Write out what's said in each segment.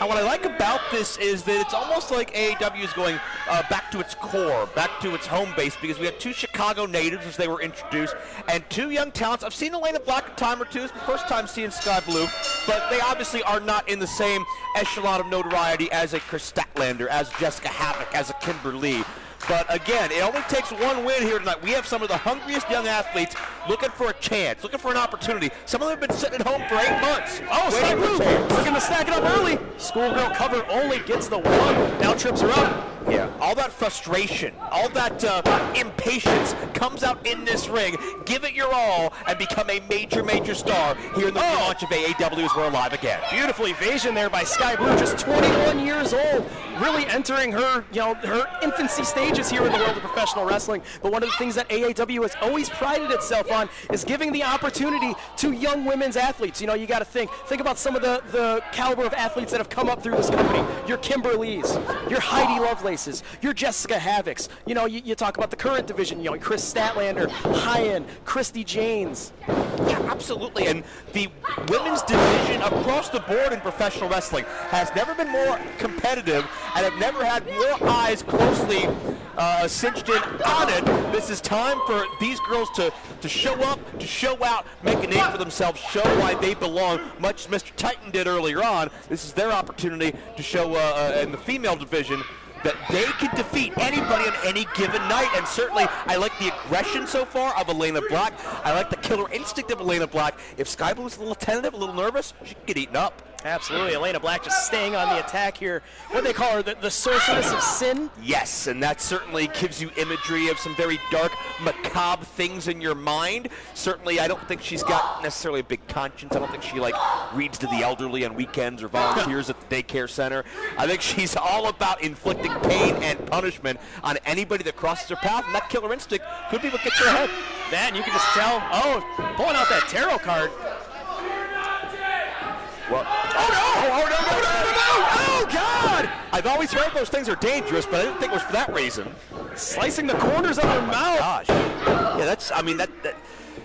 Now, what I like about this is that it's almost like AAW is going back to its core, back to its home base, because we have 2 Chicago natives as they were introduced, and 2 young talents. I've seen Elayna Black a time or two. It's the first time seeing Skye Blue, but they obviously are not in the same echelon of notoriety as a Chris Statlander, as Jessica Havoc, as a Kimberly. But again, it only takes one win here tonight. We have some of the hungriest young athletes looking for a chance, looking for an opportunity. Some of them have been sitting at home for 8 months. Oh, Skye Blue looking to stack it up early. Schoolgirl cover only gets the 1. Now trips her up. Yeah, all that frustration, all that impatience comes out in this ring. Give it your all and become a major, major star here in the launch of AAW as we're alive again. Beautiful evasion there by Skye Blue, just 21 years old, really entering her, her infancy stages here in the world of professional wrestling. But one of the things that AAW has always prided itself on is giving the opportunity to young women's athletes. You got to think about some of the caliber of athletes that have come up through this company. Your Kimberlys, your Heidi Lovelaces, your Jessica Havocs. You talk about the current division, Chris Statlander, Hyen, Christy Janes. Yeah, absolutely. And the women's division across the board in professional wrestling has never been more competitive and have never had more eyes closely cinched in on it. This is time for these girls to show up, to show out, make a name for themselves, show why they belong, much as Mr. Titan did earlier on. This is their opportunity to show in the female division that they can defeat anybody on any given night. And certainly, I like the aggression so far of Elayna Black. I like the killer instinct of Elayna Black. If Skye Blue is a little tentative, a little nervous, she can get eaten up. Absolutely. Elayna Black just staying on the attack here. What do they call her? The sorceress of sin? Yes, and that certainly gives you imagery of some very dark, macabre things in your mind. Certainly, I don't think she's got necessarily a big conscience. I don't think she reads to the elderly on weekends or volunteers at the daycare center. I think she's all about inflicting pain and punishment on anybody that crosses her path, and that killer instinct could be what gets her ahead. That, and you can just tell, pulling out that tarot card. Well, oh, God! I've always heard those things are dangerous, but I didn't think it was for that reason. Slicing the corners of her mouth. Gosh. Yeah, that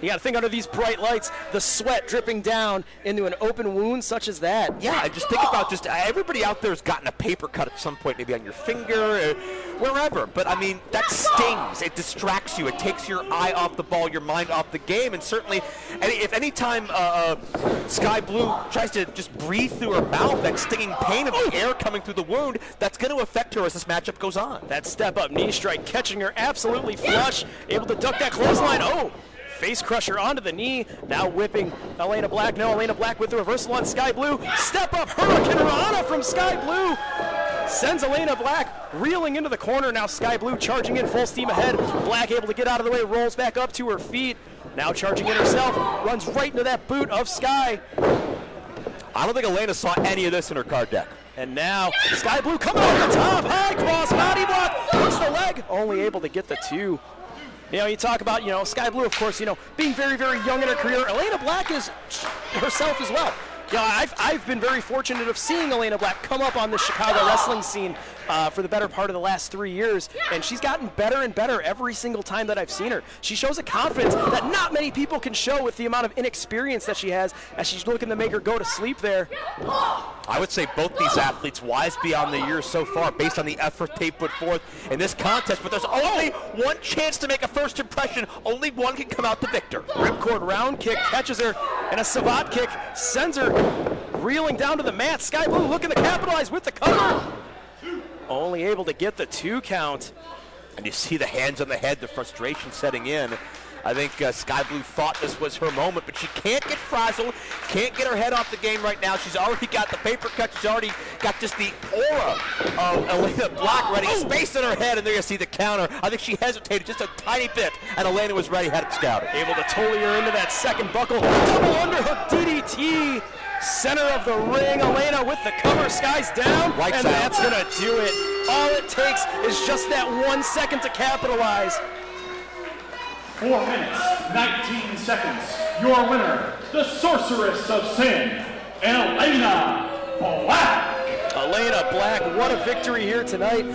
you got to think under these bright lights, the sweat dripping down into an open wound such as that. Yeah, I just think about everybody out there has gotten a paper cut at some point, maybe on your finger, wherever. But that stings. It distracts you. It takes your eye off the ball, your mind off the game. And certainly, if any time Skye Blue tries to just breathe through her mouth, that stinging pain of the air coming through the wound, that's going to affect her as this matchup goes on. That step up knee strike catching her absolutely flush, able to duck that clothesline. Face crusher onto the knee, now whipping Elayna Black. No, Elayna Black with the reversal on Skye Blue. Step up Hurricane Rana from Skye Blue. Sends Elayna Black reeling into the corner. Now Skye Blue charging in full steam ahead. Black able to get out of the way, rolls back up to her feet. Now charging in herself, runs right into that boot of Skye. I don't think Elayna saw any of this in her card deck. And now Skye Blue coming over the top, high cross body block, hooks the leg, only able to get the 2. You talk about, Skye Blue, of course, being very, very young in her career. Elayna Black is herself as well. I've been very fortunate of seeing Elayna Black come up on the Chicago wrestling scene for the better part of the last 3 years, and she's gotten better and better every single time that I've seen her. She shows a confidence that not many people can show with the amount of inexperience that she has as she's looking to make her go to sleep there. I would say both these athletes wise beyond the years so far based on the effort they put forth in this contest, but there's only one chance to make a first impression. Only one can come out the victor. Ripcord round kick catches her, and a savate kick sends her reeling down to the mat. Skye Blue looking to capitalize with the cover. Only able to get the 2 count. And you see the hands on the head, the frustration setting in. I think Skye Blue thought this was her moment, but she can't get frazzled, can't get her head off the game right now. She's already got the paper cut. She's already got just the aura of Elayna Black ready, space in her head, and there you see the counter. I think she hesitated just a tiny bit, and Elayna was ready, had it scouted. Able to totally her into that second buckle. Double underhook DDT. Center of the ring, Elayna with the cover, Skye's down, Lights and out. that's gonna do it. All it takes is just that 1 second to capitalize. 4 minutes, 19 seconds. Your winner, the Sorceress of Sin, Elayna Black. Elayna Black, what a victory here tonight.